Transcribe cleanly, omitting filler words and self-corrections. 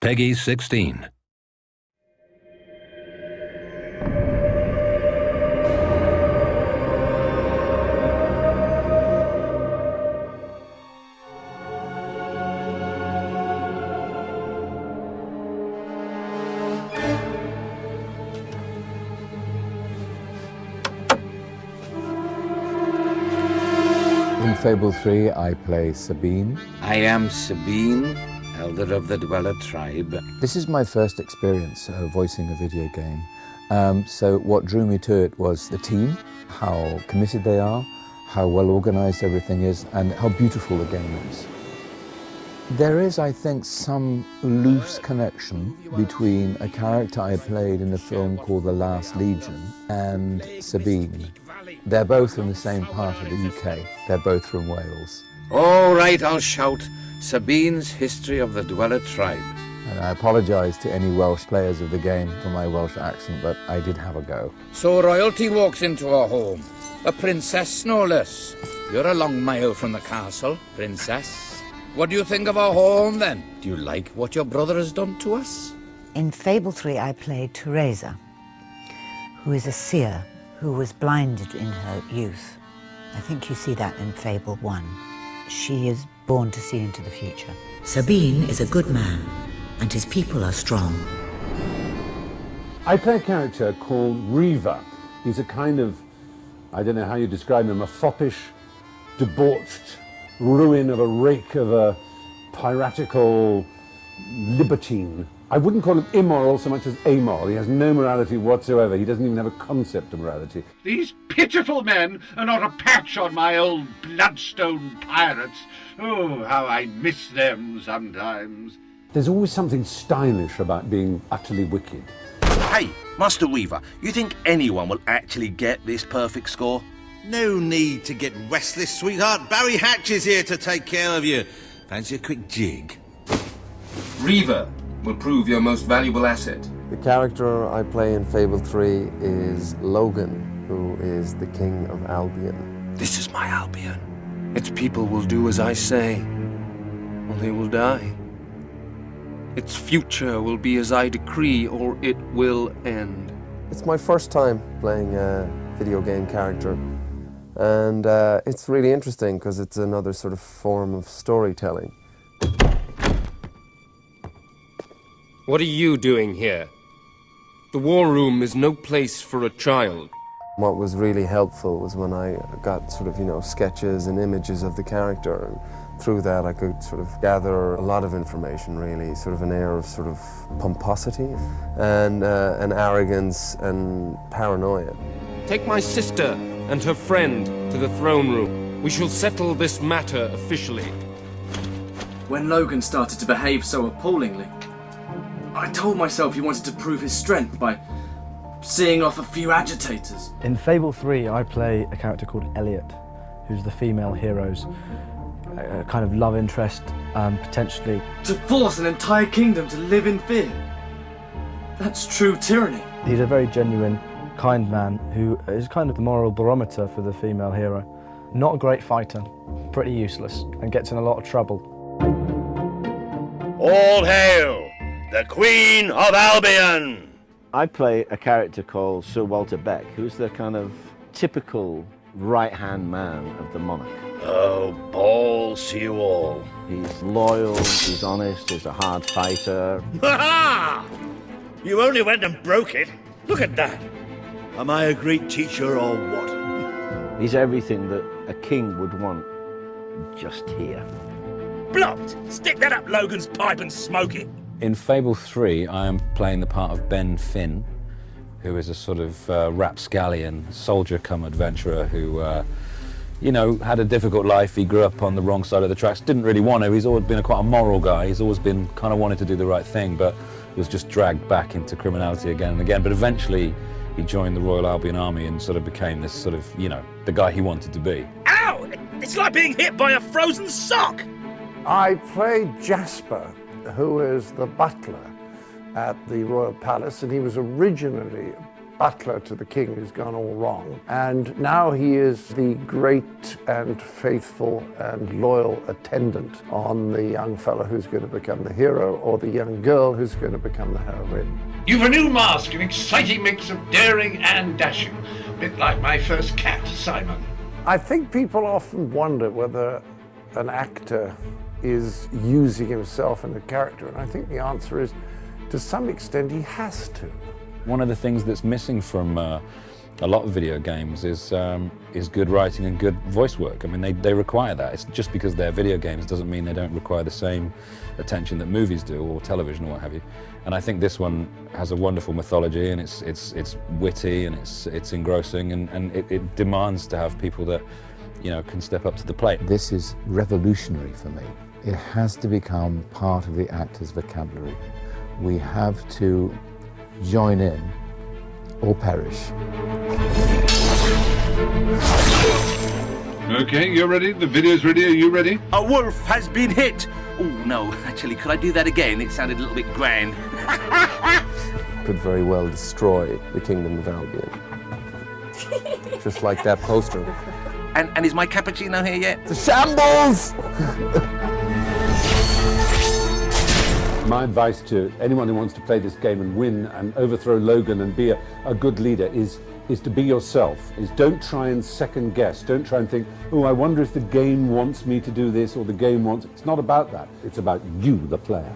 Peggy 16. In Fable 3, I play Sabine. I am Sabine, elder of the Dweller tribe. This is my first experience voicing a video game. So what drew me to it was the team, how committed they are, how well organized everything is, and how beautiful the game is. There is, I think, some loose connection between a character I played in a film called The Last Legion and Sabine. They're both in the same part of the UK. They're both from Wales. All right, I'll shout. Sabine's History of the Dweller tribe. And I apologise to any Welsh players of the game for my Welsh accent, but I did have a go. So royalty walks into our home. A princess, no less. You're a long mile from the castle, princess. What do you think of our home, then? Do you like what your brother has done to us? In Fable 3, I played Teresa, who is a seer who was blinded in her youth. I think you see that in Fable 1. She is born to see into the future. Sabine is a good man, and his people are strong. I play a character called Reaver. He's a kind of, I don't know how you describe him, a foppish, debauched ruin of a rake of a piratical libertine. I wouldn't call him immoral so much as amoral. He has no morality whatsoever. He doesn't even have a concept of morality. These pitiful men are not a patch on my old bloodstone pirates. Oh, how I miss them sometimes. There's always something stylish about being utterly wicked. Hey, Master Weaver, you think anyone will actually get this perfect score? No need to get restless, sweetheart. Barry Hatch is here to take care of you. Fancy a quick jig? Reaver will prove your most valuable asset. The character I play in Fable 3 is Logan, who is the King of Albion. This is my Albion. Its people will do as I say, or they will die. Its future will be as I decree, or it will end. It's my first time playing a video game character, and it's really interesting because it's another sort of form of storytelling. What are you doing here? The war room is no place for a child. What was really helpful was when I got sort of, sketches and images of the character, and through that I could sort of gather a lot of information, really, sort of an air of sort of pomposity and arrogance and paranoia. Take my sister and her friend to the throne room. We shall settle this matter officially. When Logan started to behave so appallingly, I told myself he wanted to prove his strength by seeing off a few agitators. In Fable 3, I play a character called Elliot, who's the female hero's kind of love interest, potentially. To force an entire kingdom to live in fear. That's true tyranny. He's a very genuine, kind man who is kind of the moral barometer for the female hero. Not a great fighter, pretty useless, and gets in a lot of trouble. All hail the Queen of Albion! I play a character called Sir Walter Beck, who's the kind of typical right-hand man of the monarch. Oh, balls to you all. He's loyal, he's honest, he's a hard fighter. Ha-ha! You only went and broke it. Look at that. Am I a great teacher or what? He's everything that a king would want, just here. Blocked! Stick that up Logan's pipe and smoke it. In Fable 3, I am playing the part of Ben Finn, who is a sort of rapscallion, soldier-cum-adventurer who, had a difficult life. He grew up on the wrong side of the tracks, didn't really want to. He's always been quite a moral guy. He's always been kind of wanted to do the right thing, but was just dragged back into criminality again and again. But eventually, he joined the Royal Albion Army and sort of became this sort of, the guy he wanted to be. Ow! It's like being hit by a frozen sock! I played Jasper, who is the butler at the Royal Palace, and he was originally butler to the king who's gone all wrong. And now he is the great and faithful and loyal attendant on the young fellow who's going to become the hero, or the young girl who's going to become the heroine. You've a new mask, an exciting mix of daring and dashing. A bit like my first cat, Simon. I think people often wonder whether an actor is using himself in a character, and I think the answer is, to some extent, he has to. One of the things that's missing from a lot of video games is good writing and good voice work. I mean, they require that. It's just because they're video games doesn't mean they don't require the same attention that movies do, or television, or what have you. And I think this one has a wonderful mythology, and it's witty, and it's engrossing, and it demands to have people that, you know, can step up to the plate. This is revolutionary for me. It has to become part of the actor's vocabulary. We have to join in or perish. Okay, you're ready? The video's ready? Are you ready? A wolf has been hit! Oh, no, actually, could I do that again? It sounded a little bit grand. Could very well destroy the Kingdom of Albion. Just like that poster. And is my cappuccino here yet? The shambles! My advice to anyone who wants to play this game and win and overthrow Logan and be a good leader is to be yourself. Don't try and second guess. Don't try and think, oh, I wonder if the game wants me to do this or the game wants... It's not about that. It's about you, the player.